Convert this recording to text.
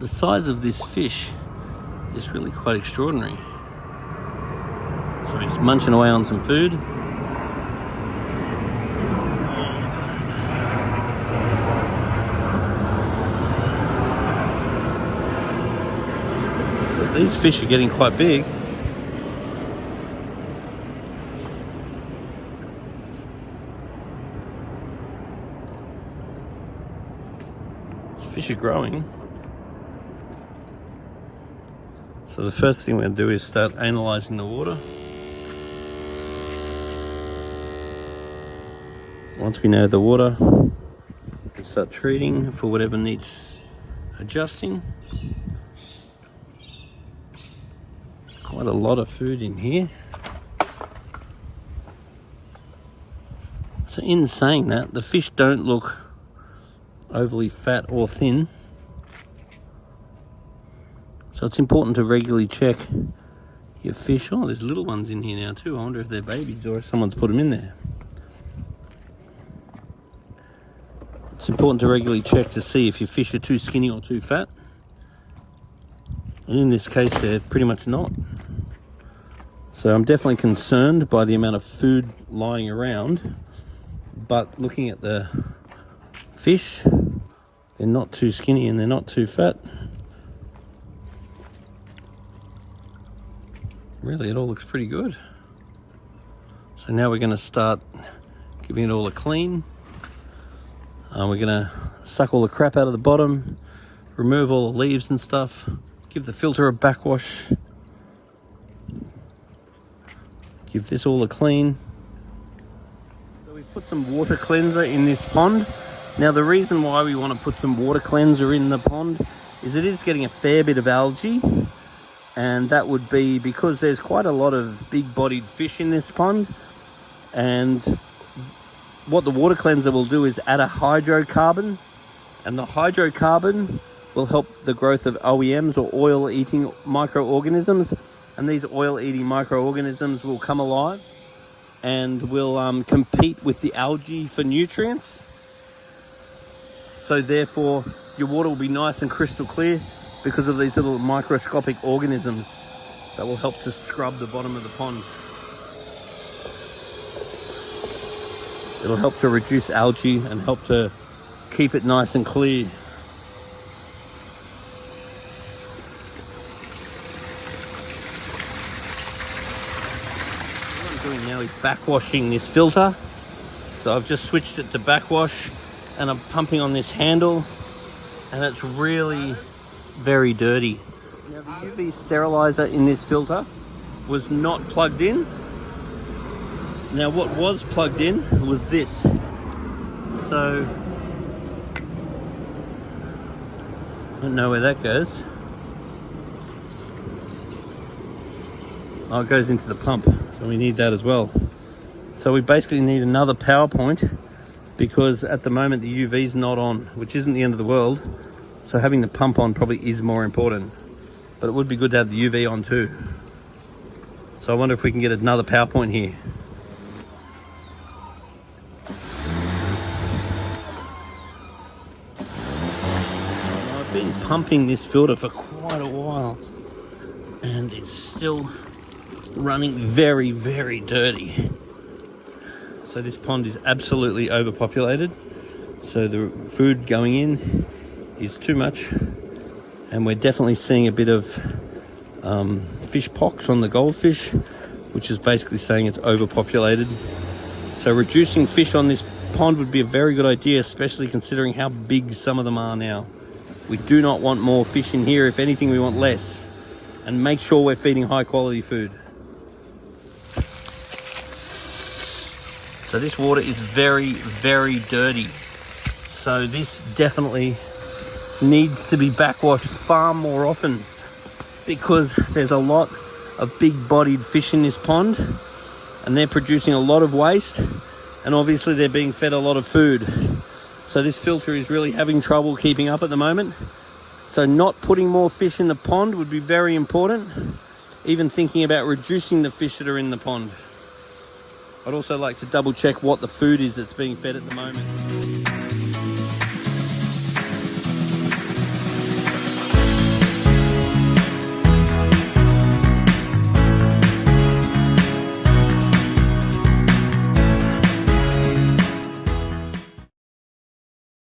the size of this fish is really quite extraordinary. So he's munching away on some food. So these fish are getting quite big. Fish are growing. So the first thing we're going to do is start analysing the water. Once we know the water, we start treating for whatever needs adjusting. Quite a lot of food in here. So in saying that, the fish don't look overly fat or thin. So it's important to regularly check your fish. Oh, there's little ones in here now too. I wonder if they're babies or if someone's put them in there. It's important to regularly check to see if your fish are too skinny or too fat. And in this case, they're pretty much not. So I'm definitely concerned by the amount of food lying around. But looking at the fish, they're not too skinny and they're not too fat. Really, it all looks pretty good. So now we're going to start giving it all a clean. We're going to suck all the crap out of the bottom, remove all the leaves and stuff, give the filter a backwash, give this all a clean. So we put some water cleanser in this pond. Now the reason why we want to put some water cleanser in the pond is it is getting a fair bit of algae. And that would be because there's quite a lot of big-bodied fish in this pond. And what the water cleanser will do is add a hydrocarbon. And the hydrocarbon will help the growth of OEMs, or oil-eating microorganisms. And these oil-eating microorganisms will come alive and will compete with the algae for nutrients. So therefore, your water will be nice and crystal clear, because of these little microscopic organisms that will help to scrub the bottom of the pond. It'll help to reduce algae and help to keep it nice and clear. What I'm doing now is backwashing this filter. So I've just switched it to backwash and I'm pumping on this handle, and it's really very dirty. Now the UV sterilizer in this filter was not plugged in. Now what was plugged in was this. So I don't know where that goes. Oh, it goes into the pump, so we need that as well. So we basically need another power point, because at the moment the UV is not on, which isn't the end of the world. So having the pump on probably is more important, but it would be good to have the UV on too. So I wonder if we can get another power point here. I've been pumping this filter for quite a while and it's still running very, very dirty. So this pond is absolutely overpopulated. So the food going in is too much, and we're definitely seeing a bit of fish pox on the goldfish, which is basically saying it's overpopulated. So reducing fish on this pond would be a very good idea, especially considering how big some of them are now. We do not want more fish in here. If anything, we want less, and make sure we're feeding high quality food. So this water is very, very dirty. So this definitely needs to be backwashed far more often, because there's a lot of big-bodied fish in this pond and they're producing a lot of waste, and obviously they're being fed a lot of food. So this filter is really having trouble keeping up at the moment. So not putting more fish in the pond would be very important. Even thinking about reducing the fish that are in the pond. I'd also like to double check what the food is that's being fed at the moment.